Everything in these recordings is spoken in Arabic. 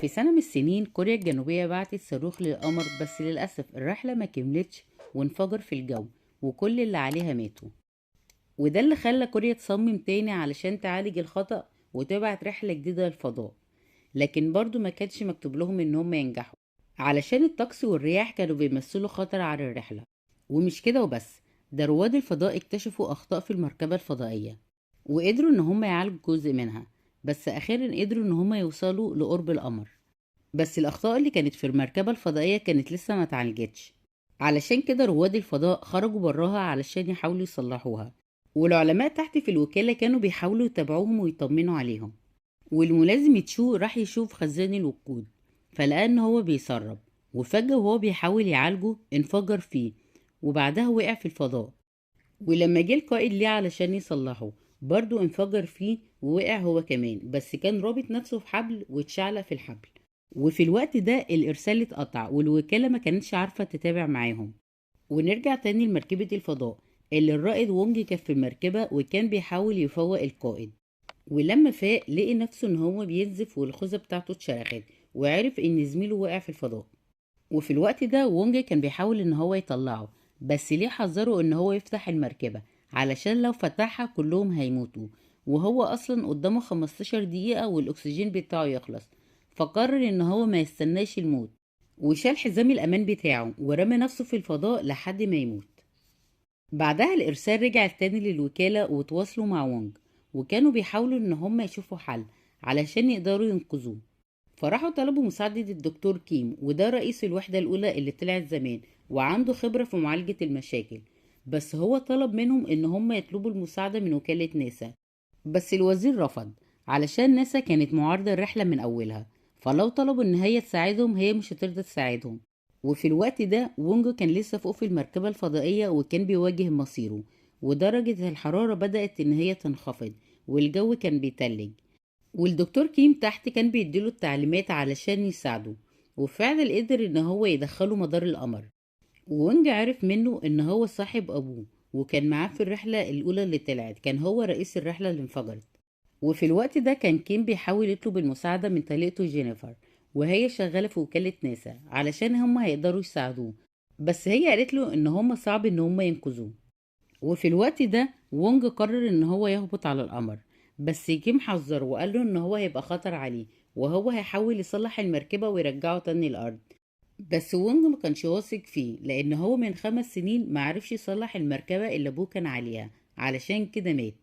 في سنة من السنين كوريا الجنوبية بعتت صاروخ للقمر، بس للأسف الرحلة ما كملتش وانفجر في الجو، وكل اللي عليها ماتوا. وده اللي خلى كوريا تصمم تاني علشان تعالج الخطأ وتبعت رحلة جديدة للفضاء. لكن برضو ما كانش مكتوب لهم ان هم ينجحوا، علشان الطقس والرياح كانوا بيمثلوا خطر على الرحلة. ومش كده وبس، ده رواد الفضاء اكتشفوا أخطاء في المركبة الفضائية وقدروا ان هم يعالجوا جزء منها، بس اخيرا قدروا ان هم يوصلوا لقرب القمر. بس الأخطاء اللي كانت في المركبة الفضائية كانت لسه ما اتعالجتش، علشان كده رواد الفضاء خرجوا براها علشان يحاولوا يصلحوها. والعلماء تحت في الوكالة كانوا بيحاولوا يتابعوهم ويطمنوا عليهم. والملازم تشو راح يشوف خزان الوقود، فلقى ان هو بيسرب، وفجأة وهو بيحاول يعالجه انفجر فيه، وبعدها وقع في الفضاء. ولما جه القائد ليه علشان يصلحه، برضه انفجر فيه ووقع هو كمان، بس كان رابط نفسه في حبل واتشعلق في الحبل. وفي الوقت ده الإرسال اتقطع والوكالة ما كانتش عارفة تتابع معاهم. ونرجع تاني لمركبة الفضاء، اللي الرائد وونج كان في المركبة وكان بيحاول يفوق القائد. ولما فاق لقي نفسه ان هو بينزف والخوذة بتاعته اتشرخت، وعرف ان زميله وقع في الفضاء. وفي الوقت ده وونج كان بيحاول ان هو يطلعه، بس ليه حذره ان هو يفتح المركبة، علشان لو فتحها كلهم هيموتوا، وهو اصلا قدامه 15 دقيقة والاكسجين بتاعه يخلص. فقرر ان هو ما يستناش الموت، وشال حزام الامان بتاعه ورمى نفسه في الفضاء لحد ما يموت. بعدها الارسال رجع تاني للوكالة وتواصلوا مع وونج، وكانوا بيحاولوا ان هم يشوفوا حل علشان يقدروا ينقذوه. فراحوا طلبوا مساعدة الدكتور كيم، وده رئيس الوحدة الأولى اللي طلعت زمان وعنده خبرة في معالجة المشاكل. بس هو طلب منهم إن هم يطلبوا المساعدة من وكالة ناسا، بس الوزير رفض، علشان ناسا كانت معارضة الرحلة من أولها. فلو طلبوا إن هي تساعدهم هي مش هترضى تساعدهم. وفي الوقت ده وونجو كان لسه فوق في المركبة الفضائية وكان بيواجه مصيره، ودرجة الحرارة بدأت إن هي تنخفض والجو كان بيتلج. والدكتور كيم تحت كان بيديله التعليمات علشان يساعده، وفعلا قدر ان هو يدخله مدار القمر. وونج عرف منه ان هو صاحب ابوه، وكان معاه في الرحلة الاولى اللي طلعت، كان هو رئيس الرحلة اللي انفجرت. وفي الوقت ده كان كيم بيحاول يطلب المساعدة من طليقته جينيفر، وهي شغالة في وكالة ناسا علشان هم هيقدروا يساعدوه، بس هي قالت له ان هم صعب ان هم ينقذوه. وفي الوقت ده وونج قرر ان هو يهبط على القمر، بس كيم حذره وقال له ان هو هيبقى خطر عليه، وهو هيحاول يصلح المركبة ويرجعه تاني الارض. بس وونج ما كانش واثق فيه، لان هو من 5 سنين ما عرفش يصلح المركبة اللي ابوه كان عليها، علشان كده مات.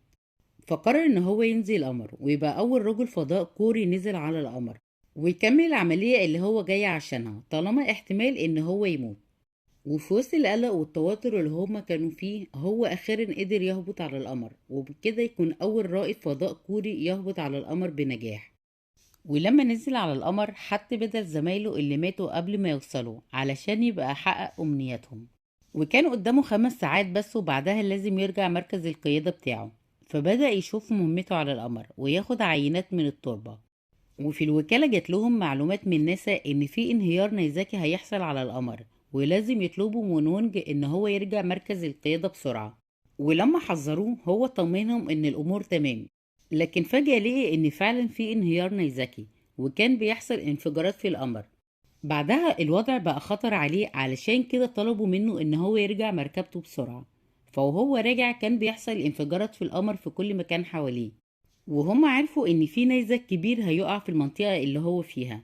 فقرر ان هو ينزل القمر ويبقى اول رجل فضاء كوري نزل على القمر، ويكمل العملية اللي هو جاي عشانها طالما احتمال ان هو يموت. وفي وسط القلق والتوتر اللي هما كانوا فيه، هو أخيرا قدر يهبط على القمر، وبكده يكون أول رائد فضاء كوري يهبط على القمر بنجاح. ولما نزل على القمر حط بدل زمايله اللي ماتوا قبل ما يوصلوا علشان يبقى حقق أمنياتهم. وكان قدامه 5 ساعات بس وبعدها لازم يرجع مركز القيادة بتاعه. فبدأ يشوف مهمته على القمر وياخد عينات من التربة. وفي الوكالة جات لهم معلومات من ناسا إن في انهيار نيزكي هيحصل على القمر، ولازم يطلبوا من وونج إن هو يرجع مركز القيادة بسرعة. ولما حذروه هو طمنهم إن الأمور تمام، لكن فجأة لقي إن فعلا في انهيار نيزكي، وكان بيحصل انفجارات في القمر. بعدها الوضع بقى خطر عليه، علشان كده طلبوا منه إن هو يرجع مركبته بسرعة. فوهو راجع كان بيحصل انفجارات في القمر في كل مكان حواليه، وهم عرفوا ان في نيزك كبير هيقع في المنطقة اللي هو فيها.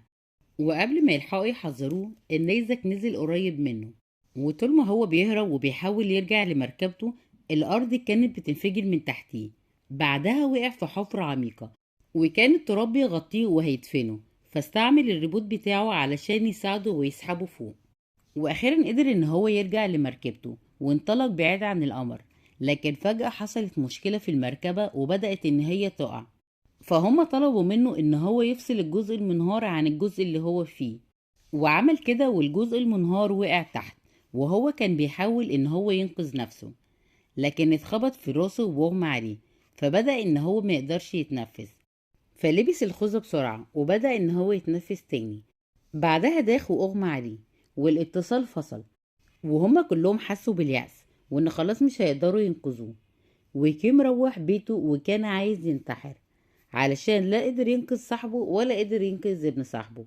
وقبل ما يلحقوا يحذروه النيزك نزل قريب منه، وطول ما هو بيهرب وبيحاول يرجع لمركبته الأرض كانت بتنفجر من تحتيه. بعدها وقع في حفرة عميقة، وكان التراب بيغطيه وهيدفنه، فاستعمل الريبوت بتاعه علشان يساعده ويسحبه فوق. واخيرا قدر ان هو يرجع لمركبته وانطلق بعيد عن القمر. لكن فجأة حصلت مشكلة في المركبة وبدأت ان هي تقع، فهم طلبوا منه ان هو يفصل الجزء المنهار عن الجزء اللي هو فيه. وعمل كده والجزء المنهار وقع تحت، وهو كان بيحاول ان هو ينقذ نفسه، لكن اتخبط في راسه واغمى عليه، فبدأ ان هو ما يقدرش يتنفس. فلبس الخوذة بسرعة وبدأ ان هو يتنفس تاني. بعدها داخ واغمى عليه، والاتصال فصل، وهما كلهم حسوا باليأس وإن خلاص مش هيقدروا ينقذوه. وكيم روح بيته وكان عايز ينتحر، علشان لا قدر ينقذ صاحبه ولا قدر ينقذ ابن صاحبه.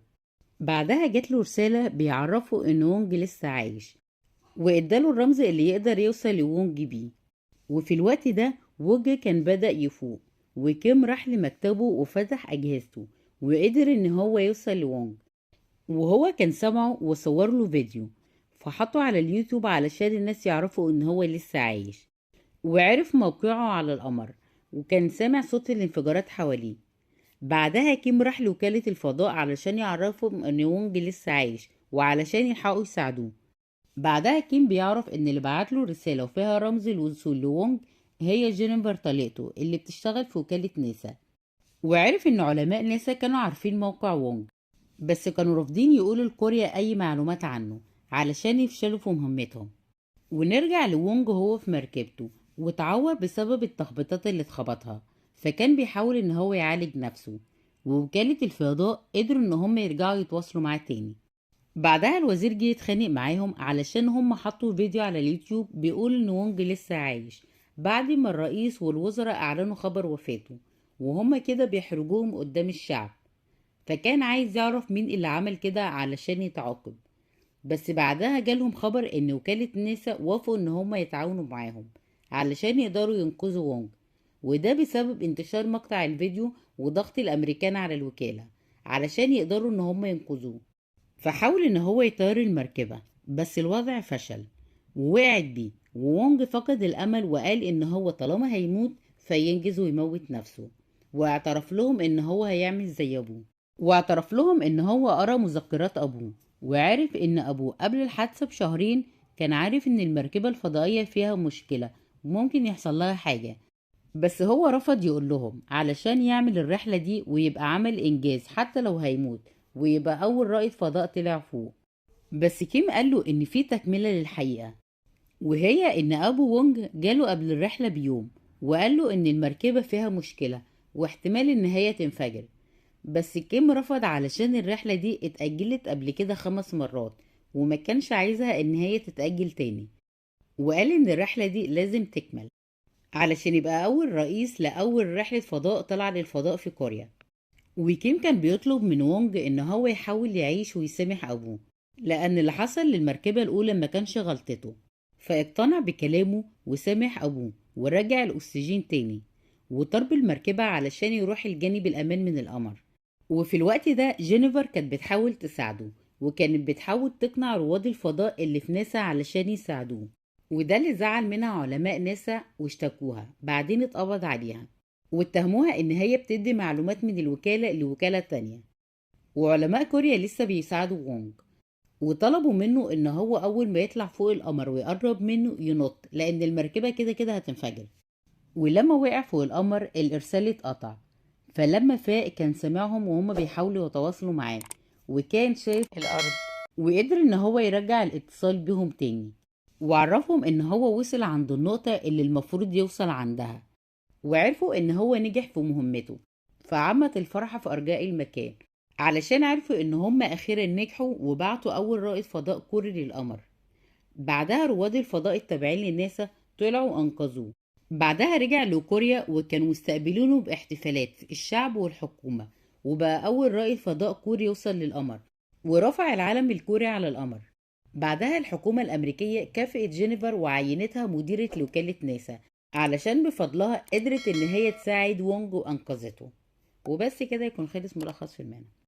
بعدها جات له رسالة بيعرفه ان وونج لسه عايش، واداله الرمز اللي يقدر يوصل لوونج بيه. وفي الوقت ده وونج كان بدأ يفوق، وكيم راح لمكتبه وفتح أجهزته وقدر ان هو يوصل لوونج، وهو كان سمعه وصور له فيديو فحطه على اليوتيوب علشان الناس يعرفوا ان هو لسه عايش. وعرف موقعه على القمر، وكان سامع صوت الانفجارات حواليه. بعدها كيم راح لوكالة الفضاء علشان يعرفهم ان وونج لسه عايش وعلشان يلحقوا يساعدوه. بعدها كيم بيعرف ان اللي بعتله رسالة وفيها رمز الوصول لوونج هي جينيفر طليقته اللي بتشتغل في وكالة ناسا. وعرف ان علماء ناسا كانوا عارفين موقع وونج، بس كانوا رافضين يقولوا لكوريا اي معلومات عنه علشان يفشلوا في مهمتهم. ونرجع لوونج هو في مركبته واتعور بسبب التخبيطات اللي اتخبطها، فكان بيحاول ان هو يعالج نفسه. ووكالة الفضاء قدروا ان هم يرجعوا يتواصلوا معاه تاني. بعدها الوزير جه يتخانق معاهم علشان هم حطوا فيديو على اليوتيوب بيقول ان وونج لسه عايش، بعد ما الرئيس والوزراء اعلنوا خبر وفاته، وهم كده بيحرجوهم قدام الشعب. فكان عايز يعرف مين اللي عمل كده علشان يتعاقب. بس بعدها جالهم خبر ان وكالة ناسا وافقوا ان هم يتعاونوا معاهم علشان يقدروا ينقذوا وونج، وده بسبب انتشار مقطع الفيديو وضغط الامريكان على الوكالة علشان يقدروا ان هم ينقذوه. فحاول ان هو يطير المركبة، بس الوضع فشل ووقعت بيه، ووونج فقد الامل وقال ان هو طالما هيموت فينجز ويموت نفسه. واعترف لهم ان هو هيعمل زي ابوه، واعترف لهم ان هو قرا مذكرات ابوه، وعرف ان ابوه قبل الحادثة بشهرين كان عارف ان المركبة الفضائية فيها مشكلة وممكن يحصل لها حاجة، بس هو رفض يقول لهم علشان يعمل الرحلة دي ويبقى عمل انجاز حتى لو هيموت، ويبقى اول رائد فضاء طلع فوق. بس كيم قاله ان في تكملة للحقيقة، وهي ان ابو وونج جاله قبل الرحلة بيوم وقاله ان المركبة فيها مشكلة واحتمال ان هي تنفجر. بس كيم رفض علشان الرحلة دي اتأجلت قبل كده 5 مرات، وما كانش عايزها ان هي تتأجل تاني. وقال ان الرحلة دي لازم تكمل علشان يبقى اول رئيس لأول رحلة فضاء طلع للفضاء في كوريا. وكيم كان بيطلب من وونج ان هو يحاول يعيش ويسامح ابوه، لان اللي حصل للمركبة الاولى ما كانش غلطته. فاقتنع بكلامه وسامح ابوه ورجع الاكسجين تاني، وطرب المركبة علشان يروح الجانب الامان من القمر. وفي الوقت ده جينيفر كانت بتحاول تساعده، وكانت بتحاول تقنع رواد الفضاء اللي في ناسا علشان يساعدوه. وده اللي زعل منها علماء ناسا واشتكوها، بعدين اتقبض عليها واتهموها ان هي بتدي معلومات من الوكالة لوكالة تانية. وعلماء كوريا لسه بيساعدوا وونج، وطلبوا منه ان هو اول ما يطلع فوق القمر ويقرب منه ينط، لان المركبة كده كده هتنفجر. ولما وقع فوق القمر الارسال اتقطع، فلما فاق كان سامعهم وهم بيحاولوا يتواصلوا معاه، وكان شايف الارض، وقدر ان هو يرجع الاتصال بيهم تاني، وعرفهم ان هو وصل عند النقطة اللي المفروض يوصل عندها، وعرفوا ان هو نجح في مهمته. فعمت الفرحة في ارجاء المكان علشان عرفوا ان هم اخيرا نجحوا وبعتوا اول رائد فضاء كوري للقمر. بعدها رواد الفضاء التابعين لناسا طلعوا وانقذوه. بعدها رجع لكوريا وكانوا مستقبلينه باحتفالات الشعب والحكومة، وبقى اول رائد فضاء كوري يوصل للقمر ورفع العلم الكوري على القمر. بعدها الحكومة الأمريكية كافئت جينيفر وعينتها مديرة لوكالة ناسا علشان بفضلها قدرت إن هي تساعد وونج وأنقذته. وبس كده يكون خلص ملخص فيلمنا.